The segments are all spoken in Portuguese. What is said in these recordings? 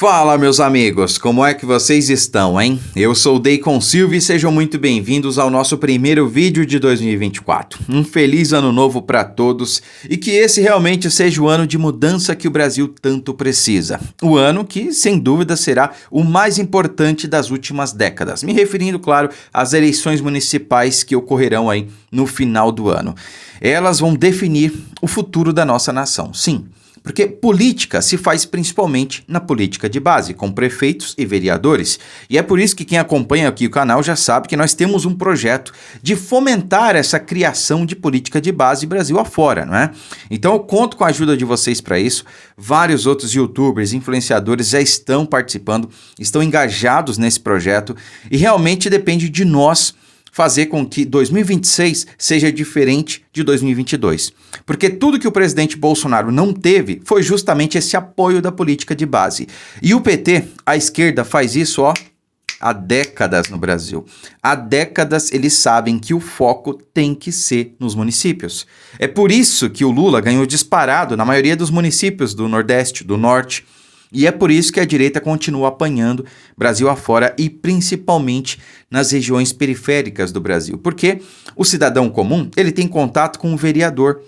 Fala, meus amigos, como é que vocês estão, hein? Eu sou o Deicon Silva e sejam muito bem-vindos ao nosso primeiro vídeo de 2024. Um feliz ano novo para todos e que esse realmente seja o ano de mudança que o Brasil tanto precisa. O ano que, sem dúvida, será o mais importante das últimas décadas. Me referindo, claro, às eleições municipais que ocorrerão aí no final do ano. Elas vão definir o futuro da nossa nação, sim. Porque política se faz principalmente na política de base, com prefeitos e vereadores. E é por isso que quem acompanha aqui o canal já sabe que nós temos um projeto de fomentar essa criação de política de base Brasil afora, não é? Então eu conto com a ajuda de vocês para isso. Vários outros youtubers, influenciadores já estão participando, estão engajados nesse projeto e realmente depende de nós fazer com que 2026 seja diferente de 2022. Porque tudo que o presidente Bolsonaro não teve foi justamente esse apoio da política de base. E o PT, a esquerda, faz isso, há décadas no Brasil. Há décadas eles sabem que o foco tem que ser nos municípios. É por isso que o Lula ganhou disparado na maioria dos municípios do Nordeste, do Norte. E é por isso que a direita continua apanhando Brasil afora e principalmente nas regiões periféricas do Brasil. Porque o cidadão comum, ele tem contato com o vereador,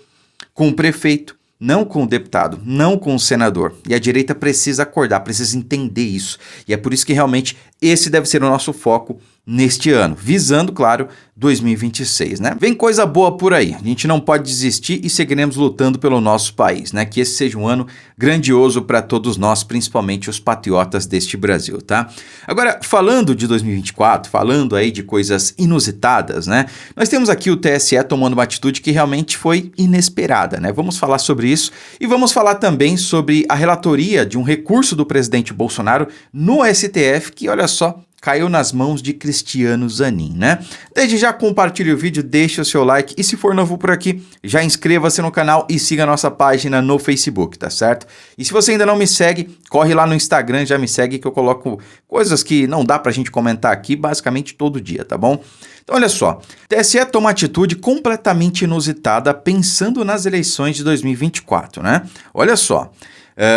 com o prefeito, não com o deputado, não com o senador. E a direita precisa acordar, precisa entender isso. E é por isso que realmente esse deve ser o nosso foco neste ano, visando, claro, 2026, né? Vem coisa boa por aí, a gente não pode desistir e seguiremos lutando pelo nosso país, né? Que esse seja um ano grandioso para todos nós, principalmente os patriotas deste Brasil, tá? Agora, falando de 2024, falando aí de coisas inusitadas, né? Nós temos aqui o TSE tomando uma atitude que realmente foi inesperada, né? Vamos falar sobre isso e vamos falar também sobre a relatoria de um recurso do presidente Bolsonaro no STF, que, olha só, caiu nas mãos de Cristiano Zanin, né? Desde já compartilhe o vídeo, deixe o seu like e se for novo por aqui, já inscreva-se no canal e siga a nossa página no Facebook, tá certo? E se você ainda não me segue, corre lá no Instagram, já me segue que eu coloco coisas que não dá pra gente comentar aqui basicamente todo dia, tá bom? Então olha só, TSE toma atitude completamente inusitada pensando nas eleições de 2024, né? Olha só.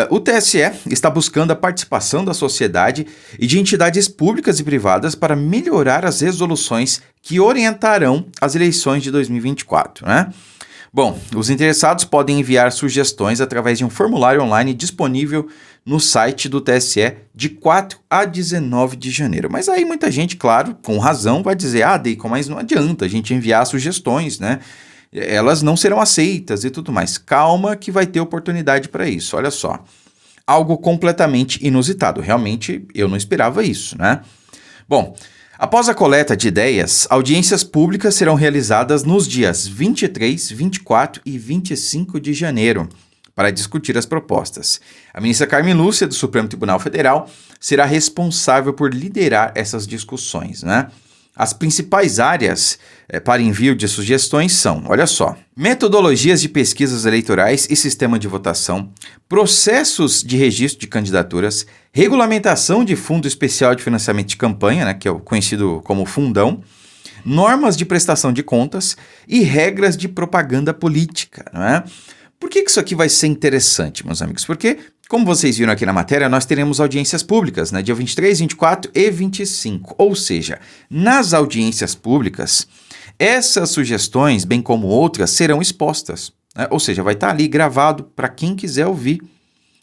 O TSE está buscando a participação da sociedade e de entidades públicas e privadas para melhorar as resoluções que orientarão as eleições de 2024, né? Bom, os interessados podem enviar sugestões através de um formulário online disponível no site do TSE de 4 a 19 de janeiro. Mas aí muita gente, claro, com razão, vai dizer, Deicon, mas não adianta a gente enviar sugestões, né? Elas não serão aceitas e tudo mais. Calma que vai ter oportunidade para isso, olha só. Algo completamente inusitado, realmente eu não esperava isso, né? Bom, após a coleta de ideias, audiências públicas serão realizadas nos dias 23, 24 e 25 de janeiro para discutir as propostas. A ministra Carmen Lúcia, do Supremo Tribunal Federal, será responsável por liderar essas discussões, né? As principais áreas para envio de sugestões são, olha só, metodologias de pesquisas eleitorais e sistema de votação, processos de registro de candidaturas, regulamentação de Fundo Especial de Financiamento de Campanha, né, que é o conhecido como Fundão, normas de prestação de contas e regras de propaganda política, não é? Por que isso aqui vai ser interessante, meus amigos? Porque, como vocês viram aqui na matéria, nós teremos audiências públicas, né? Dia 23, 24 e 25. Ou seja, nas audiências públicas, essas sugestões, bem como outras, serão expostas, né? Ou seja, vai estar ali gravado para quem quiser ouvir.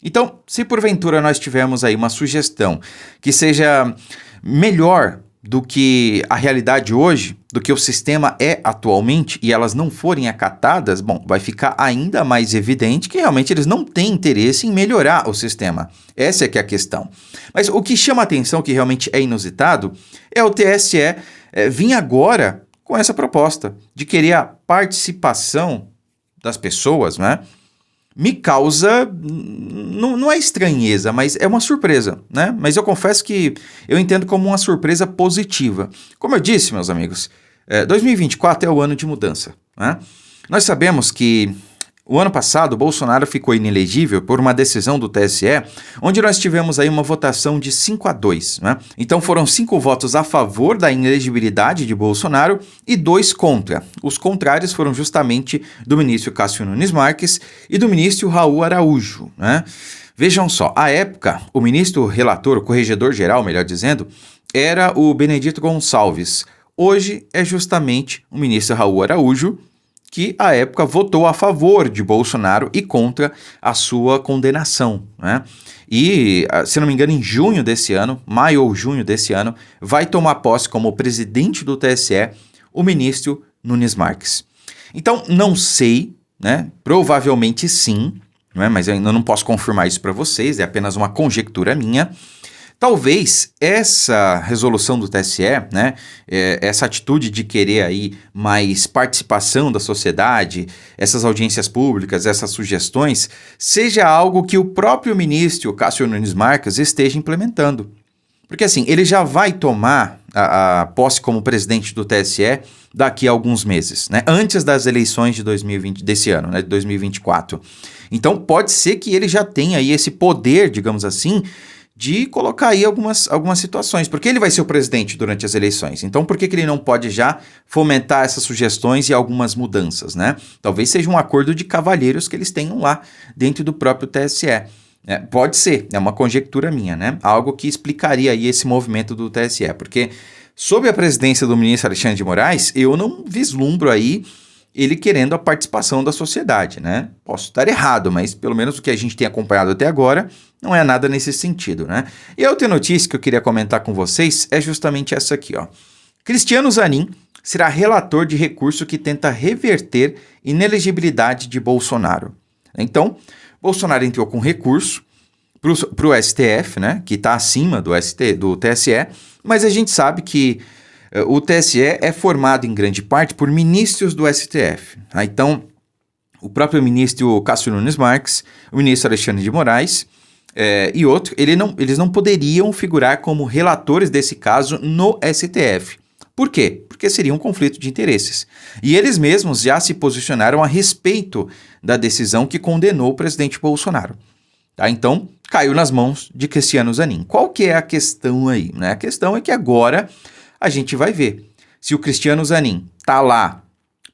Então, se porventura nós tivermos aí uma sugestão que seja melhor do que a realidade hoje, do que o sistema é atualmente, e elas não forem acatadas, bom, vai ficar ainda mais evidente que realmente eles não têm interesse em melhorar o sistema. Essa é que é a questão. Mas o que chama a atenção, que realmente é inusitado, é o TSE vir agora com essa proposta de querer a participação das pessoas, né? Me causa, não é estranheza, mas é uma surpresa, né? Mas eu confesso que eu entendo como uma surpresa positiva. Como eu disse, meus amigos, 2024 é o ano de mudança, né? Nós sabemos que o ano passado, Bolsonaro ficou inelegível por uma decisão do TSE, onde nós tivemos aí uma votação de 5-2, né? Então foram 5 votos a favor da inelegibilidade de Bolsonaro e 2 contra. Os contrários foram justamente do ministro Cássio Nunes Marques e do ministro Raul Araújo, né? Vejam só, à época, o ministro relator, o corregedor-geral, melhor dizendo, era o Benedito Gonçalves. Hoje é justamente o ministro Raul Araújo, que à época votou a favor de Bolsonaro e contra a sua condenação, né? E, se não me engano, em junho desse ano, maio ou junho desse ano, vai tomar posse como presidente do TSE o ministro Nunes Marques. Então, não sei, né? Provavelmente sim, né? Mas eu ainda não posso confirmar isso para vocês, é apenas uma conjectura minha. Talvez essa resolução do TSE, né, essa atitude de querer aí mais participação da sociedade, essas audiências públicas, essas sugestões, seja algo que o próprio ministro Cássio Nunes Marques esteja implementando. Porque assim, ele já vai tomar a posse como presidente do TSE daqui a alguns meses, né, antes das eleições de 2020, desse ano, né, de 2024. Então pode ser que ele já tenha aí esse poder, digamos assim, de colocar aí algumas situações, porque ele vai ser o presidente durante as eleições, então por que ele não pode já fomentar essas sugestões e algumas mudanças, né? Talvez seja um acordo de cavalheiros que eles tenham lá dentro do próprio TSE. Pode ser, é uma conjectura minha, né? Algo que explicaria aí esse movimento do TSE, porque sob a presidência do ministro Alexandre de Moraes, eu não vislumbro aí ele querendo a participação da sociedade, né? Posso estar errado, mas pelo menos o que a gente tem acompanhado até agora não é nada nesse sentido, né? E a outra notícia que eu queria comentar com vocês é justamente essa aqui, ó. Cristiano Zanin será relator de recurso que tenta reverter inelegibilidade de Bolsonaro. Então, Bolsonaro entrou com recurso para o STF, né? Que está acima do TSE, mas a gente sabe que o TSE é formado em grande parte por ministros do STF. Tá? Então, o próprio ministro Cássio Nunes Marques, o ministro Alexandre de Moraes e outro, eles não poderiam figurar como relatores desse caso no STF. Por quê? Porque seria um conflito de interesses. E eles mesmos já se posicionaram a respeito da decisão que condenou o presidente Bolsonaro. Tá? Então, caiu nas mãos de Cristiano Zanin. Qual que é a questão aí? Né? A questão é que agora a gente vai ver se o Cristiano Zanin está lá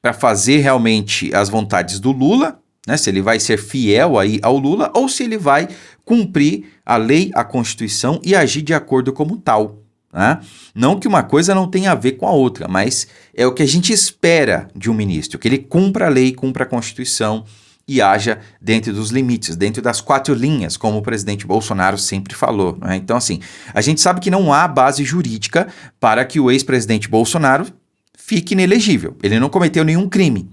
para fazer realmente as vontades do Lula, né? Se ele vai ser fiel aí ao Lula ou se ele vai cumprir a lei, a Constituição e agir de acordo como tal. Né? Não que uma coisa não tenha a ver com a outra, mas é o que a gente espera de um ministro, que ele cumpra a lei, cumpra a Constituição e haja dentro dos limites, dentro das 4 linhas, como o presidente Bolsonaro sempre falou. Né? Então, assim, a gente sabe que não há base jurídica para que o ex-presidente Bolsonaro fique inelegível. Ele não cometeu nenhum crime.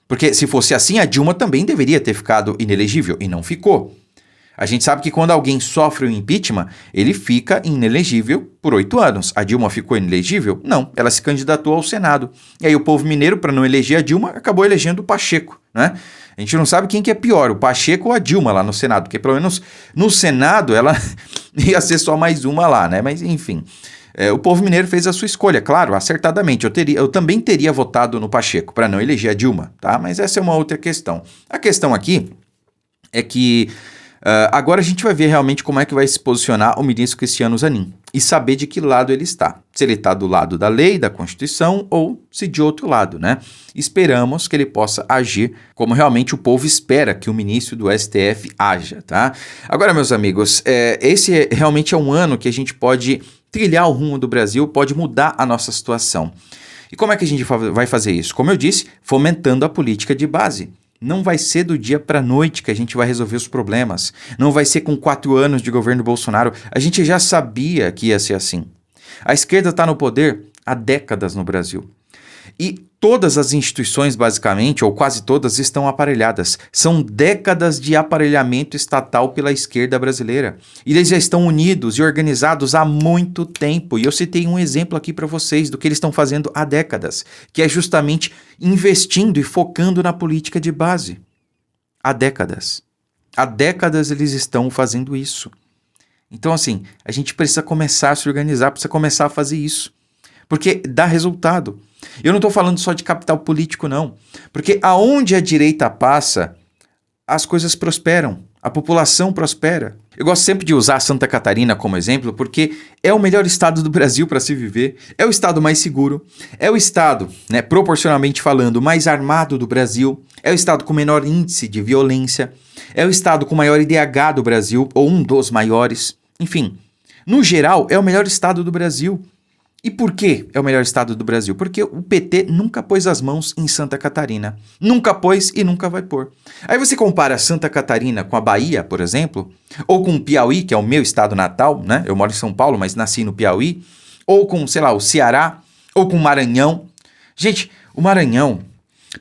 Porque se fosse assim, a Dilma também deveria ter ficado inelegível e não ficou. A gente sabe que quando alguém sofre um impeachment, ele fica inelegível por 8 anos. A Dilma ficou inelegível? Não, ela se candidatou ao Senado. E aí o povo mineiro, para não eleger a Dilma, acabou elegendo o Pacheco, né? A gente não sabe quem que é pior, o Pacheco ou a Dilma lá no Senado, porque pelo menos no Senado ela ia ser só mais uma lá, né? Mas enfim, o povo mineiro fez a sua escolha, claro, acertadamente. Eu também teria votado no Pacheco para não eleger a Dilma, tá? Mas essa é uma outra questão. A questão aqui é que agora a gente vai ver realmente como é que vai se posicionar o ministro Cristiano Zanin e saber de que lado ele está. Se ele está do lado da lei, da Constituição ou se de outro lado, né? Esperamos que ele possa agir como realmente o povo espera que o ministro do STF haja, tá? Agora, meus amigos, esse realmente é um ano que a gente pode trilhar o rumo do Brasil, pode mudar a nossa situação. E como é que a gente vai fazer isso? Como eu disse, fomentando a política de base. Não vai ser do dia para a noite que a gente vai resolver os problemas. Não vai ser com 4 anos de governo Bolsonaro. A gente já sabia que ia ser assim. A esquerda está no poder há décadas no Brasil. E todas as instituições, basicamente, ou quase todas, estão aparelhadas. São décadas de aparelhamento estatal pela esquerda brasileira. E eles já estão unidos e organizados há muito tempo. E eu citei um exemplo aqui para vocês do que eles estão fazendo há décadas, que é justamente investindo e focando na política de base. Há décadas. Há décadas eles estão fazendo isso. Então, assim, a gente precisa começar a se organizar, precisa começar a fazer isso. Porque dá resultado. Eu não estou falando só de capital político, não. Porque aonde a direita passa, as coisas prosperam. a população prospera. Eu gosto sempre de usar Santa Catarina como exemplo porque é o melhor estado do Brasil para se viver, é o estado mais seguro, é o estado, proporcionalmente falando, mais armado do Brasil, é o estado com menor índice de violência, é o estado com maior IDH do Brasil, ou um dos maiores. Enfim, no geral, é o melhor estado do Brasil. E por que é o melhor estado do Brasil? Porque o PT nunca pôs as mãos em Santa Catarina. Nunca pôs e nunca vai pôr. Aí você compara Santa Catarina com a Bahia, por exemplo, ou com o Piauí, que é o meu estado natal, né? Eu moro em São Paulo, mas nasci no Piauí, ou com, sei lá, o Ceará, ou com o Maranhão. Gente, o Maranhão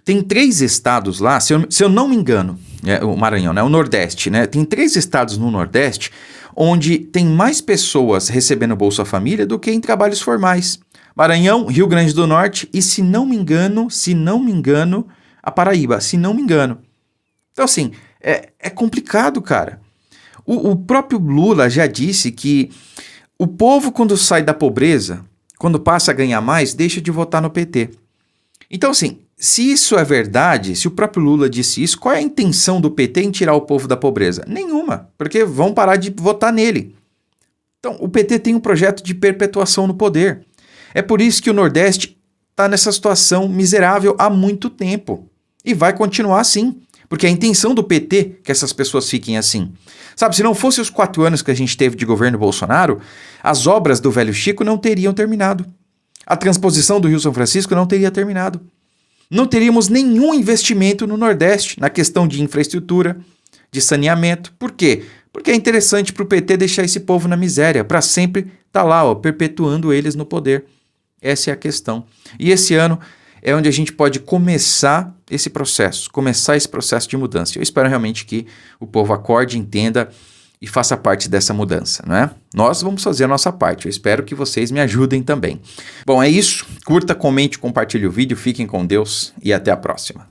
tem 3 estados lá, se eu não me engano, o Maranhão, né? O Nordeste, né? Tem 3 estados no Nordeste onde tem mais pessoas recebendo Bolsa Família do que em trabalhos formais. Maranhão, Rio Grande do Norte e, se não me engano, a Paraíba, se não me engano. Então, assim, é complicado, cara. O próprio Lula já disse que o povo, quando sai da pobreza, quando passa a ganhar mais, deixa de votar no PT. Então, assim, se isso é verdade, se o próprio Lula disse isso, qual é a intenção do PT em tirar o povo da pobreza? Nenhuma, porque vão parar de votar nele. Então, o PT tem um projeto de perpetuação no poder. É por isso que o Nordeste está nessa situação miserável há muito tempo. E vai continuar assim, porque a intenção do PT é que essas pessoas fiquem assim. Sabe, se não fosse os 4 anos que a gente teve de governo Bolsonaro, as obras do Velho Chico não teriam terminado. A transposição do Rio São Francisco não teria terminado. Não teríamos nenhum investimento no Nordeste na questão de infraestrutura, de saneamento. Por quê? Porque é interessante para o PT deixar esse povo na miséria, para sempre estar lá, perpetuando eles no poder. Essa é a questão. E esse ano é onde a gente pode começar esse processo de mudança. Eu espero realmente que o povo acorde, entenda e faça parte dessa mudança, não é? Nós vamos fazer a nossa parte, eu espero que vocês me ajudem também. Bom, é isso, curta, comente, compartilhe o vídeo, fiquem com Deus e até a próxima.